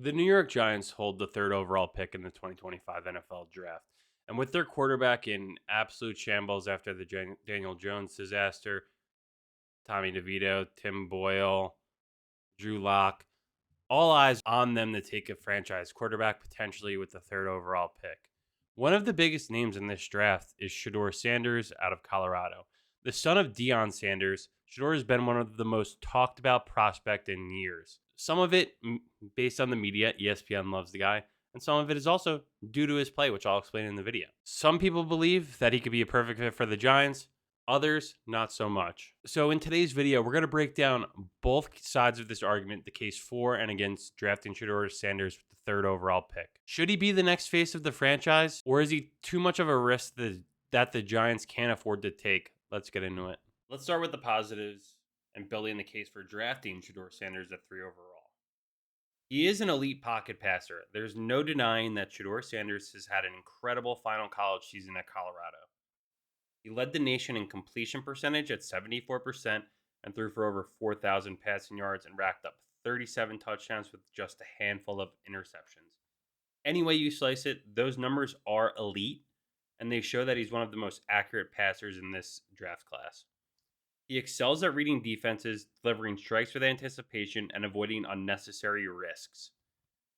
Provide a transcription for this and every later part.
The New York Giants hold the third overall pick in the 2025 NFL Draft. And with their quarterback in absolute shambles after the Daniel Jones disaster, Tommy DeVito, Tim Boyle, Drew Lock, all eyes on them to take a franchise quarterback potentially with the third overall pick. One of the biggest names in this draft is Shedeur Sanders out of Colorado. The son of Deion Sanders, Shedeur has been one of the most talked about prospect in years. Some of it based on the media, ESPN loves the guy, and some of it is also due to his play, which I'll explain in the video. Some people believe that he could be a perfect fit for the Giants, others, not so much. So, in today's video, we're going to break down both sides of this argument, the case for and against drafting Shedeur Sanders with the third overall pick. Should he be the next face of the franchise, or is he too much of a risk that the Giants can't afford to take? Let's get into it. Let's start with the positives and building the case for drafting Shedeur Sanders at 3 overall. He is an elite pocket passer. There's no denying that Shedeur Sanders has had an incredible final college season at Colorado. He led the nation in completion percentage at 74% and threw for over 4,000 passing yards and racked up 37 touchdowns with just a handful of interceptions. Any way you slice it, those numbers are elite, and they show that he's one of the most accurate passers in this draft class. He excels at reading defenses, delivering strikes with anticipation, and avoiding unnecessary risks.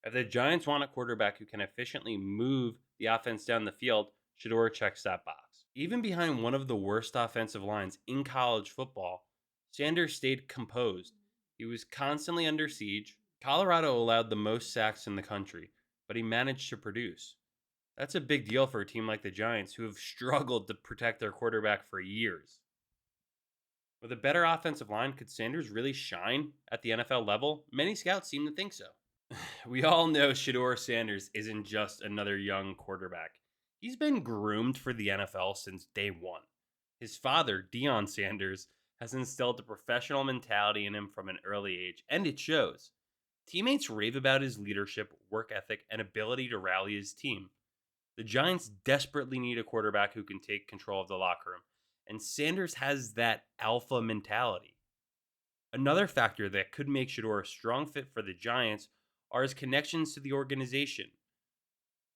If the Giants want a quarterback who can efficiently move the offense down the field, Shedeur checks that box. Even behind one of the worst offensive lines in college football, Sanders stayed composed. He was constantly under siege. Colorado allowed the most sacks in the country, but he managed to produce. That's a big deal for a team like the Giants, who have struggled to protect their quarterback for years. With a better offensive line, could Sanders really shine at the NFL level? Many scouts seem to think so. We all know Shedeur Sanders isn't just another young quarterback. He's been groomed for the NFL since day one. His father, Deion Sanders, has instilled a professional mentality in him from an early age, and it shows. Teammates rave about his leadership, work ethic, and ability to rally his team. The Giants desperately need a quarterback who can take control of the locker room, and Sanders has that alpha mentality. Another factor that could make Shedeur a strong fit for the Giants are his connections to the organization.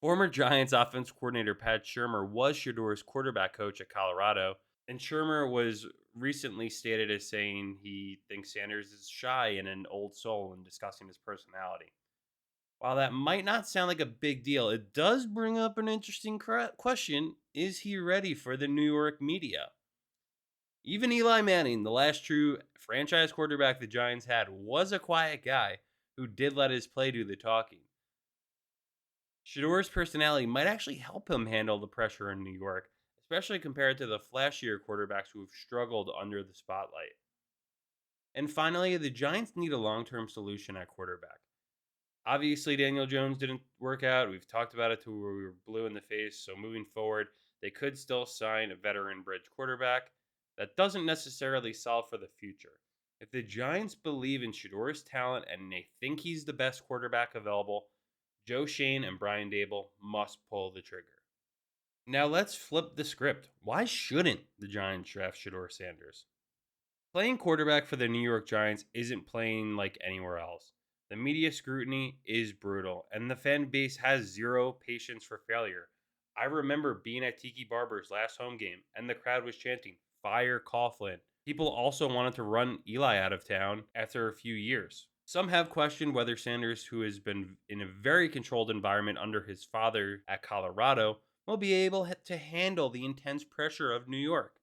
Former Giants offense coordinator Pat Shurmur was Shedeur's quarterback coach at Colorado, and Shurmur was recently stated as saying he thinks Sanders is shy and an old soul when discussing his personality. While that might not sound like a big deal, it does bring up an interesting question. Is he ready for the New York media? Even Eli Manning, the last true franchise quarterback the Giants had, was a quiet guy who did let his play do the talking. Shedeur's personality might actually help him handle the pressure in New York, especially compared to the flashier quarterbacks who have struggled under the spotlight. And finally, the Giants need a long term solution at quarterback. Obviously, Daniel Jones didn't work out. We've talked about it to where we were blue in the face. So moving forward, they could still sign a veteran bridge quarterback. That doesn't necessarily solve for the future. If the Giants believe in Shedeur's talent and they think he's the best quarterback available, Joe Shane and Brian Dable must pull the trigger. Now let's flip the script. Why shouldn't the Giants draft Shedeur Sanders? Playing quarterback for the New York Giants isn't playing like anywhere else. The media scrutiny is brutal, and the fan base has zero patience for failure. I remember being at Tiki Barber's last home game, and the crowd was chanting, "Fire Coughlin." People also wanted to run Eli out of town after a few years. Some have questioned whether Sanders, who has been in a very controlled environment under his father at Colorado, will be able to handle the intense pressure of New York.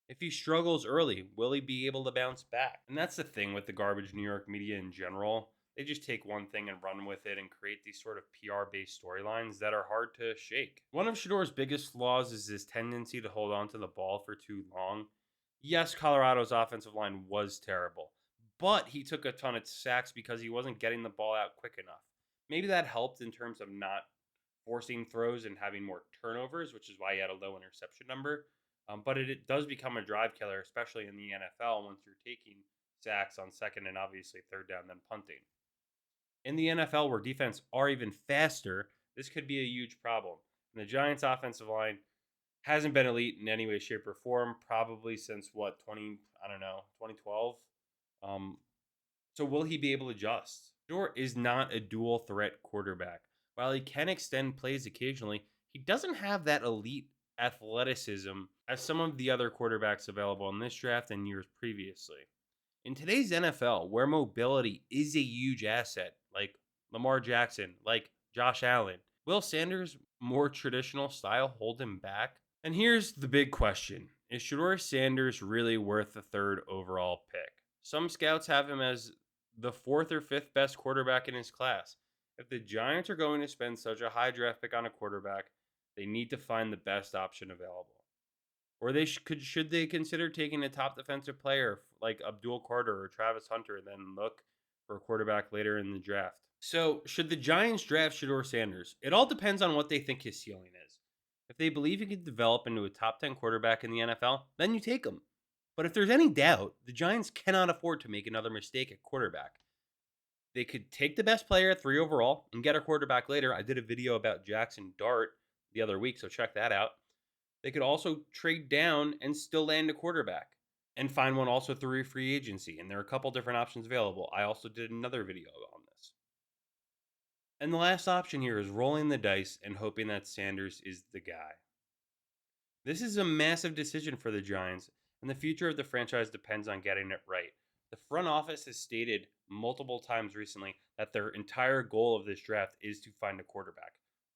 If he struggles early, will he be able to bounce back? And that's the thing with the garbage New York media in general. They just take one thing and run with it and create these sort of PR based storylines that are hard to shake. One of Shedeur's biggest flaws is his tendency to hold on to the ball for too long. Yes, Colorado's offensive line was terrible, but he took a ton of sacks because he wasn't getting the ball out quick enough. Maybe that helped in terms of not forcing throws and having more turnovers, which is why he had a low interception number. But it does become a drive killer, especially in the NFL, once you're taking sacks on second and obviously third down, then punting. In the NFL, where defense are even faster, this could be a huge problem. And the Giants' offensive line hasn't been elite in any way, shape, or form, probably since what, 2012? So will he be able to adjust? Shedeur is not a dual threat quarterback. While he can extend plays occasionally, he doesn't have that elite athleticism as some of the other quarterbacks available in this draft and years previously. In today's NFL, where mobility is a huge asset, like Lamar Jackson, like Josh Allen, will Sanders' more traditional style hold him back? And here's the big question: is Shedeur Sanders really worth the third overall pick? Some scouts have him as the fourth or fifth best quarterback in his class. If the Giants are going to spend such a high draft pick on a quarterback, they need to find the best option available. Or should they consider taking a top defensive player like Abdul Carter or Travis Hunter, and then look for a quarterback later in the draft? So, should the Giants draft Shedeur Sanders? It all depends on what they think his ceiling is. If they believe he could develop into a top 10 quarterback in the NFL, then you take him. But if there's any doubt, the Giants cannot afford to make another mistake at quarterback. They could take the best player at 3 overall and get a quarterback later. I did a video about Jackson Dart the other week, so check that out. They could also trade down and still land a quarterback and find one also through free agency. And there are a couple different options available. I also did another video on this. And the last option here is rolling the dice and hoping that Sanders is the guy. This is a massive decision for the Giants, and the future of the franchise depends on getting it right. The front office has stated multiple times recently that their entire goal of this draft is to find a quarterback.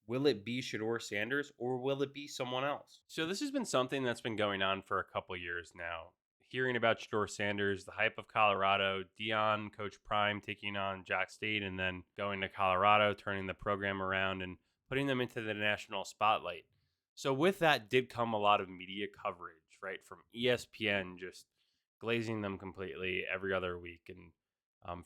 Will it be Shedeur Sanders or will it be someone else? So this has been something that's been going on for a couple years now. Hearing about Shedeur Sanders, the hype of Colorado, Dion, Coach Prime taking on Jack State and then going to Colorado, turning the program around and putting them into the national spotlight. So with that did come a lot of media coverage, right? From ESPN just glazing them completely every other week and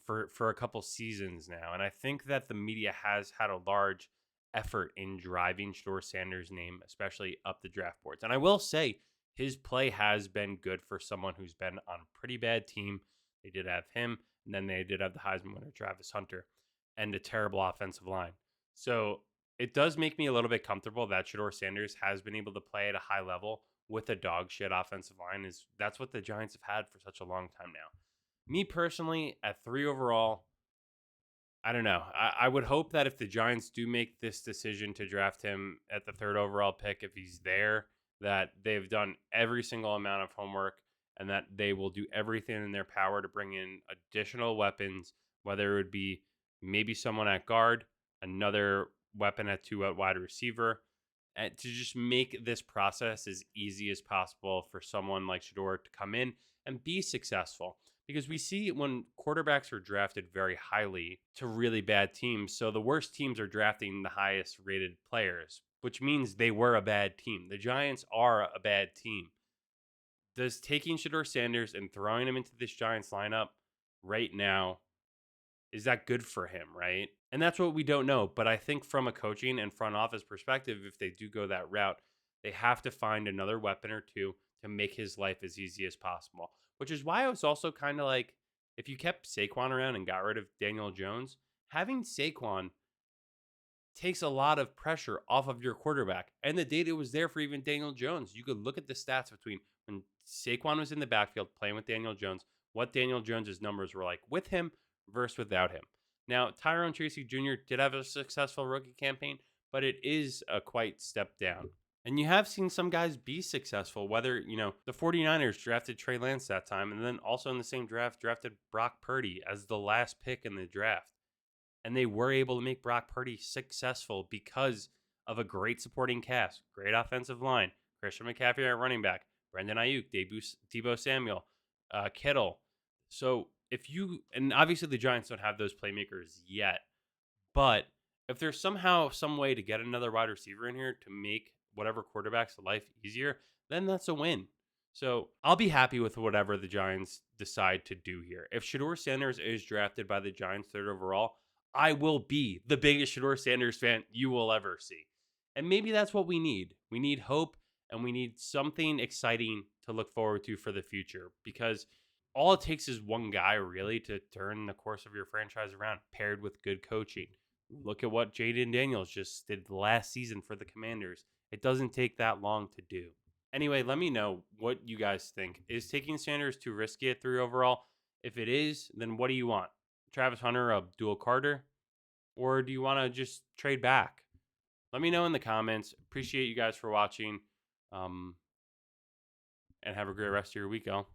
for a couple seasons now. And I think that the media has had a large effort in driving Shedeur Sanders' name, especially up the draft boards. And I will say his play has been good for someone who's been on a pretty bad team. They did have him, and then they did have the Heisman winner, Travis Hunter, and a terrible offensive line. So it does make me a little bit comfortable that Shedeur Sanders has been able to play at a high level with a dog shit offensive line. That's what the Giants have had for such a long time now. Me personally, at 3 overall, I don't know. I would hope that if the Giants do make this decision to draft him at the third overall pick, if he's there, that they've done every single amount of homework and that they will do everything in their power to bring in additional weapons, whether it would be maybe someone at guard, another weapon at 2 at wide receiver, and to just make this process as easy as possible for someone like Shedeur to come in and be successful. Because we see when quarterbacks are drafted very highly to really bad teams. So the worst teams are drafting the highest rated players, which means they were a bad team. The Giants are a bad team. Does taking Shedeur Sanders and throwing him into this Giants lineup right now, is that good for him, right? And that's what we don't know. But I think from a coaching and front office perspective, if they do go that route, they have to find another weapon or two to make his life as easy as possible. Which is why I was also kind of like, if you kept Saquon around and got rid of Daniel Jones, having Saquon takes a lot of pressure off of your quarterback. And the data was there for even Daniel Jones. You could look at the stats between when Saquon was in the backfield playing with Daniel Jones, what Daniel Jones's numbers were like with him versus without him. Now, Tyrone Tracy Jr. did have a successful rookie campaign, but it is a quite step down. And you have seen some guys be successful, whether, the 49ers drafted Trey Lance that time, and then also in the same draft drafted Brock Purdy as the last pick in the draft. And they were able to make Brock Purdy successful because of a great supporting cast, great offensive line, Christian McCaffrey at running back, Brendan Ayuk, Deebo Samuel, Kittle. So and obviously the Giants don't have those playmakers yet, but if there's somehow some way to get another wide receiver in here to make whatever quarterback's life easier, then that's a win. So I'll be happy with whatever the Giants decide to do here. If Shedeur Sanders is drafted by the Giants third overall, I will be the biggest Shedeur Sanders fan you will ever see. And maybe that's what we need. We need hope and we need something exciting to look forward to for the future, because all it takes is one guy really to turn the course of your franchise around, paired with good coaching. Look at what Jaden Daniels just did last season for the Commanders. It doesn't take that long to do. Anyway, let me know what you guys think. Is taking Sanders too risky at 3 overall? If it is, then what do you want? Travis Hunter, Abdul Carter, or do you want to just trade back? Let me know in the comments. Appreciate you guys for watching, and have a great rest of your week, y'all.